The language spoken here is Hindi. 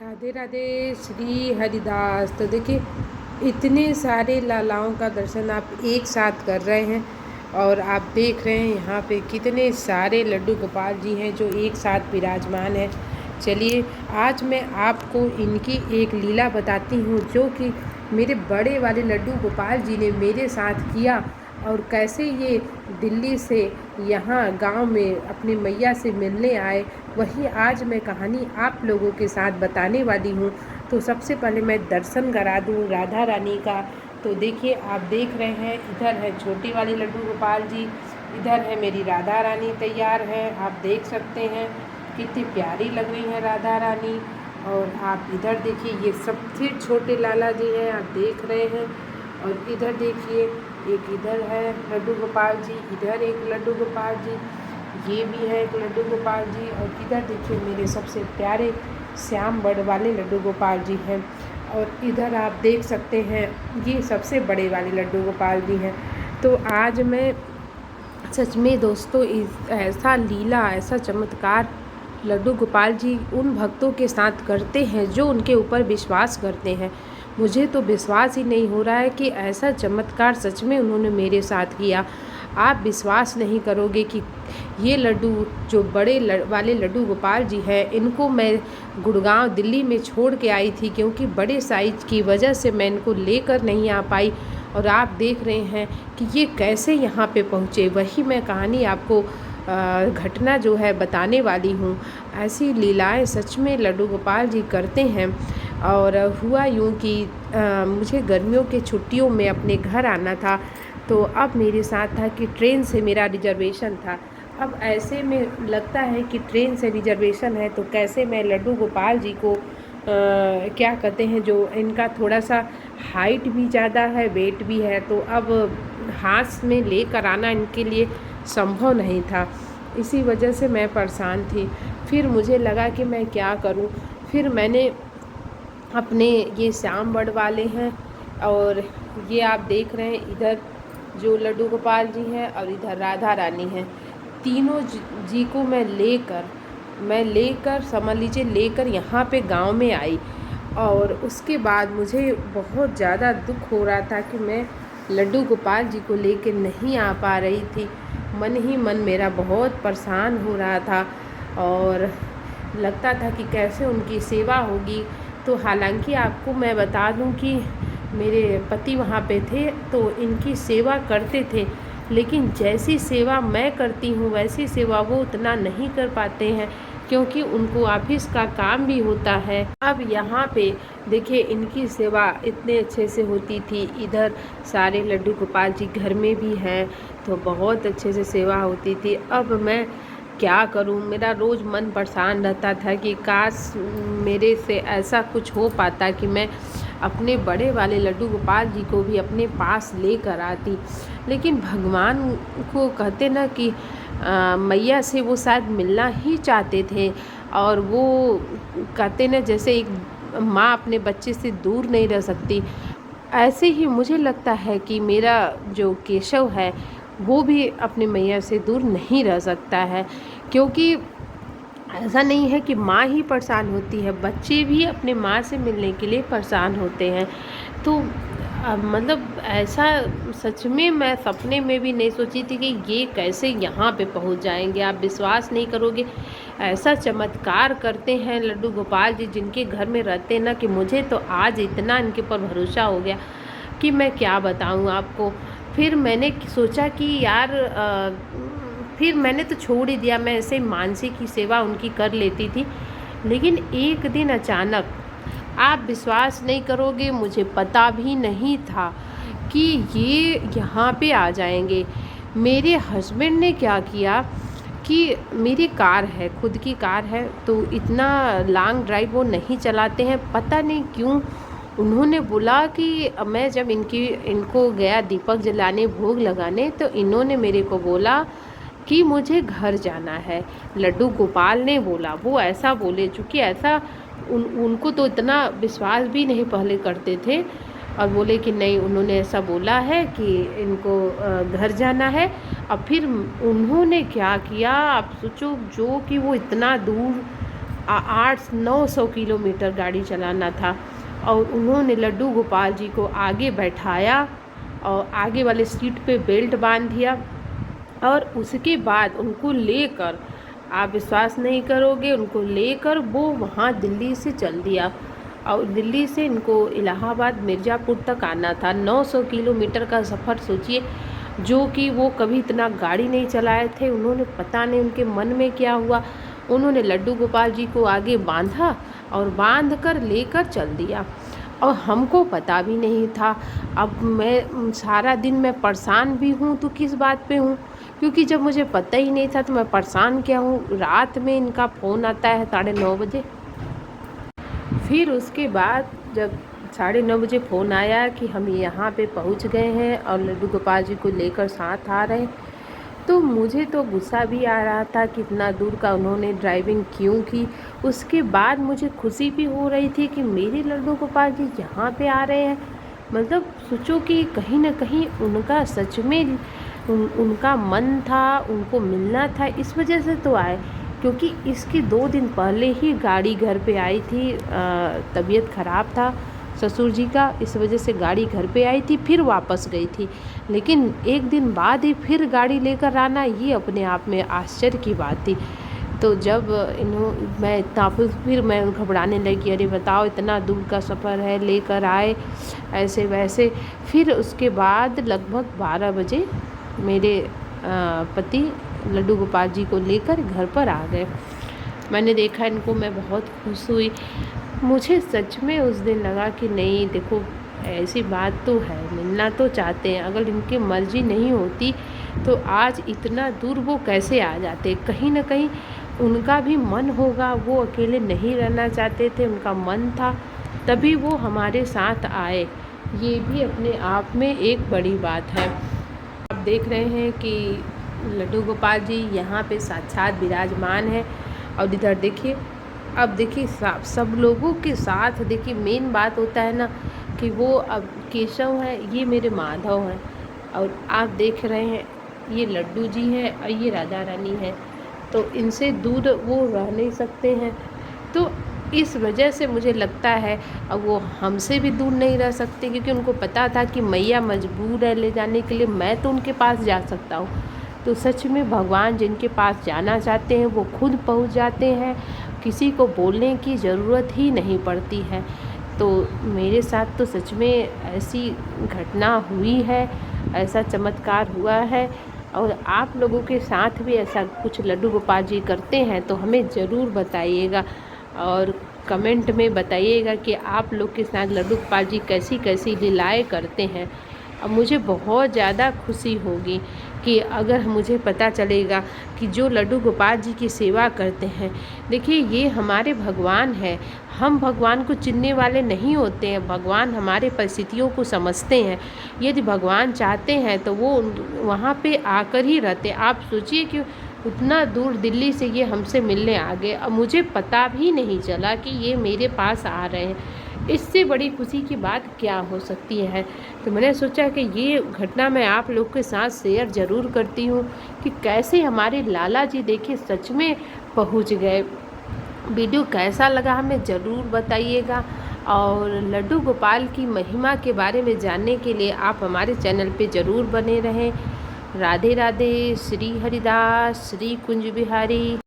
राधे राधे श्री हरिदास। तो देखिए, इतने सारे लालाओं का दर्शन आप एक साथ कर रहे हैं और आप देख रहे हैं यहाँ पे कितने सारे लड्डू गोपाल जी हैं जो एक साथ विराजमान हैं। चलिए, आज मैं आपको इनकी एक लीला बताती हूँ जो कि मेरे बड़े वाले लड्डू गोपाल जी ने मेरे साथ किया और कैसे ये दिल्ली से यहाँ गांव में अपनी मैया से मिलने आए। वही आज मैं कहानी आप लोगों के साथ बताने वाली हूँ। तो सबसे पहले मैं दर्शन करा दूँ राधा रानी का। तो देखिए, आप देख रहे हैं, इधर है छोटी वाली लड्डू गोपाल जी, इधर है मेरी राधा रानी तैयार है। आप देख सकते हैं कितनी प्यारी लग रही है राधा रानी। और आप इधर देखिए, ये सबसे छोटे लाला जी हैं, आप देख रहे हैं। और इधर देखिए, एक इधर है लड्डू गोपाल जी, इधर एक लड्डू गोपाल जी, ये भी है एक लड्डू गोपाल जी। और इधर देखिए मेरे सबसे प्यारे श्याम बड़ वाले लड्डू गोपाल जी हैं। और इधर आप देख सकते हैं ये सबसे बड़े वाले लड्डू गोपाल जी हैं। तो आज मैं सच में दोस्तों ऐसा लीला, ऐसा चमत्कार लड्डू गोपाल जी उन भक्तों के साथ करते हैं जो उनके ऊपर विश्वास करते हैं। मुझे तो विश्वास ही नहीं हो रहा है कि ऐसा चमत्कार सच में उन्होंने मेरे साथ किया। आप विश्वास नहीं करोगे कि ये लड्डू जो बड़े वाले लड्डू गोपाल जी हैं, इनको मैं गुड़गांव दिल्ली में छोड़ के आई थी क्योंकि बड़े साइज की वजह से मैं इनको लेकर नहीं आ पाई। और आप देख रहे हैं कि ये कैसे यहाँ पे पहुँचे। वही मैं कहानी आपको घटना जो है बताने वाली हूँ। ऐसी लीलाएं सच में लड्डू गोपाल जी करते हैं। और हुआ यूँ कि मुझे गर्मियों के छुट्टियों में अपने घर आना था। तो अब मेरे साथ था कि ट्रेन से मेरा रिजर्वेशन था। अब ऐसे में लगता है कि ट्रेन से रिजर्वेशन है तो कैसे मैं लड्डू गोपाल जी को क्या कहते हैं, जो इनका थोड़ा सा हाइट भी ज़्यादा है, वेट भी है, तो अब हाथ में लेकर आना इनके लिए संभव नहीं था। इसी वजह से मैं परेशान थी। फिर मुझे लगा कि मैं क्या करूं। फिर मैंने अपने ये श्याम बड़ वाले हैं और ये आप देख रहे हैं इधर जो लड्डू गोपाल जी हैं और इधर राधा रानी हैं, तीनों जी को मैं लेकर समझ लीजिए लेकर यहाँ पे गांव में आई। और उसके बाद मुझे बहुत ज़्यादा दुख हो रहा था कि मैं लड्डू गोपाल जी को लेकर नहीं आ पा रही थी। मन ही मन मेरा बहुत परेशान हो रहा था और लगता था कि कैसे उनकी सेवा होगी। तो हालांकि आपको मैं बता दूं कि मेरे पति वहाँ पे थे तो इनकी सेवा करते थे, लेकिन जैसी सेवा मैं करती हूँ वैसी सेवा वो उतना नहीं कर पाते हैं क्योंकि उनको ऑफिस का काम भी होता है। अब यहाँ पे देखिए इनकी सेवा इतने अच्छे से होती थी। इधर सारे लड्डू गोपाल जी घर में भी हैं तो बहुत अच्छे से सेवा होती थी। अब मैं क्या करूं, मेरा रोज़ मन परेशान रहता था कि काश मेरे से ऐसा कुछ हो पाता कि मैं अपने बड़े वाले लड्डू गोपाल जी को भी अपने पास लेकर आती। लेकिन भगवान को कहते ना कि मैया से वो शायद मिलना ही चाहते थे। और वो कहते ना जैसे एक माँ अपने बच्चे से दूर नहीं रह सकती, ऐसे ही मुझे लगता है कि मेरा जो केशव है वो भी अपनी मैया से दूर नहीं रह सकता है। क्योंकि ऐसा नहीं है कि माँ ही परेशान होती है, बच्चे भी अपने माँ से मिलने के लिए परेशान होते हैं। तो मतलब ऐसा सच में मैं सपने में भी नहीं सोची थी कि ये कैसे यहाँ पे पहुँच जाएंगे। आप विश्वास नहीं करोगे, ऐसा चमत्कार करते हैं लड्डू गोपाल जी जिनके घर में रहते हैं ना कि मुझे तो आज इतना इनके ऊपर भरोसा हो गया कि मैं क्या बताऊँ आपको। फिर मैंने सोचा कि यार फिर मैंने तो छोड़ ही दिया। मैं ऐसे मानसी की सेवा उनकी कर लेती थी। लेकिन एक दिन अचानक, आप विश्वास नहीं करोगे, मुझे पता भी नहीं था कि ये यहाँ पे आ जाएंगे। मेरे हस्बैंड ने क्या किया कि मेरी कार है, खुद की कार है, तो इतना लॉन्ग ड्राइव वो नहीं चलाते हैं। पता नहीं क्यों उन्होंने बोला कि मैं जब इनको गया दीपक जलाने, भोग लगाने, तो इन्होंने मेरे को बोला कि मुझे घर जाना है। लड्डू गोपाल ने बोला, वो ऐसा बोले, चूँकि ऐसा उनको तो इतना विश्वास भी नहीं पहले करते थे। और बोले कि नहीं, उन्होंने ऐसा बोला है कि इनको घर जाना है। और फिर उन्होंने क्या किया आप सोचो, जो कि वो इतना दूर 800-900 किलोमीटर गाड़ी चलाना था। और उन्होंने लड्डू गोपाल जी को आगे बैठाया और आगे वाले सीट पे बेल्ट बांध दिया और उसके बाद उनको लेकर, आप विश्वास नहीं करोगे, उनको लेकर वो वहाँ दिल्ली से चल दिया। और दिल्ली से इनको इलाहाबाद मिर्ज़ापुर तक आना था। 900 किलोमीटर का सफ़र सोचिए, जो कि वो कभी इतना गाड़ी नहीं चलाए थे। उन्होंने, पता नहीं उनके मन में क्या हुआ, उन्होंने लड्डू गोपाल जी को आगे बांधा और बांध कर लेकर चल दिया और हमको पता भी नहीं था। अब मैं सारा दिन मैं परेशान भी हूँ तो किस बात पे हूँ, क्योंकि जब मुझे पता ही नहीं था तो मैं परेशान क्या हूँ। रात में इनका फ़ोन आता है 9:30 बजे। फिर उसके बाद जब 9:30 बजे फ़ोन आया कि हम यहाँ पे पहुँच गए हैं और लड्डू गोपाल जी को लेकर साथ आ रहे हैं, तो मुझे तो गुस्सा भी आ रहा था कि इतना दूर का उन्होंने ड्राइविंग क्यों की। उसके बाद मुझे खुशी भी हो रही थी कि मेरे लड्डू गोपाल जी यहाँ पे आ रहे हैं। मतलब सोचो कि कहीं ना कहीं उनका सच में उनका मन था, उनको मिलना था, इस वजह से तो आए। क्योंकि इसके 2 दिन पहले ही गाड़ी घर पे आई थी, तबीयत ख़राब था ससुर जी का, इस वजह से गाड़ी घर पे आई थी, फिर वापस गई थी। लेकिन 1 दिन बाद ही फिर गाड़ी लेकर आना, ये अपने आप में आश्चर्य की बात थी। तो जब मैं इतना फिर मैं घबराने लगी, अरे बताओ इतना दूर का सफ़र है, लेकर आए ऐसे वैसे। फिर उसके बाद लगभग 12 बजे मेरे पति लड्डू गोपाल जी को लेकर घर पर आ गए। मैंने देखा इनको, मैं बहुत खुश हुई। मुझे सच में उस दिन लगा कि नहीं देखो, ऐसी बात तो है, मिलना तो चाहते हैं, अगर इनकी मर्ज़ी नहीं होती तो आज इतना दूर वो कैसे आ जाते। कहीं ना कहीं उनका भी मन होगा, वो अकेले नहीं रहना चाहते थे, उनका मन था, तभी वो हमारे साथ आए। ये भी अपने आप में एक बड़ी बात है। आप देख रहे हैं कि लड्डू गोपाल जी यहाँ पे साक्षात विराजमान है। और इधर देखिए, अब देखिए सब लोगों के साथ देखिए, मेन बात होता है ना कि वो अब केशव है, ये मेरे माधव हैं, और आप देख रहे हैं ये लड्डू जी हैं और ये राधा रानी है। तो इनसे दूर वो रह नहीं सकते हैं। तो इस वजह से मुझे लगता है अब वो हमसे भी दूर नहीं रह सकते, क्योंकि उनको पता था कि मैया मजबूर है ले जाने के लिए, मैं तो उनके पास जा सकता हूँ। तो सच में भगवान जिनके पास जाना चाहते हैं वो खुद पहुँच जाते हैं, किसी को बोलने की ज़रूरत ही नहीं पड़ती है। तो मेरे साथ तो सच में ऐसी घटना हुई है, ऐसा चमत्कार हुआ है। और आप लोगों के साथ भी ऐसा कुछ लड्डू गोपाल जी करते हैं तो हमें ज़रूर बताइएगा और कमेंट में बताइएगा कि आप लोग के साथ लड्डू गोपाल जी कैसी कैसी लीलाएँ करते हैं। अब मुझे बहुत ज़्यादा खुशी होगी कि अगर मुझे पता चलेगा कि जो लड्डू गोपाल जी की सेवा करते हैं, देखिए ये हमारे भगवान है। हम भगवान को चिनने वाले नहीं होते हैं, भगवान हमारे परिस्थितियों को समझते हैं। यदि भगवान चाहते हैं तो वो वहाँ पे आकर ही रहते। आप सोचिए कि उतना दूर दिल्ली से ये हमसे मिलने आ गए, अब मुझे पता भी नहीं चला कि ये मेरे पास आ रहे हैं। इससे बड़ी खुशी की बात क्या हो सकती है। तो मैंने सोचा कि ये घटना मैं आप लोग के साथ शेयर ज़रूर करती हूँ कि कैसे हमारे लाला जी देखिए सच में पहुँच गए। वीडियो कैसा लगा हमें ज़रूर बताइएगा। और लड्डू गोपाल की महिमा के बारे में जानने के लिए आप हमारे चैनल पे ज़रूर बने रहें। राधे राधे। श्री हरिदास, श्री कुंज बिहारी।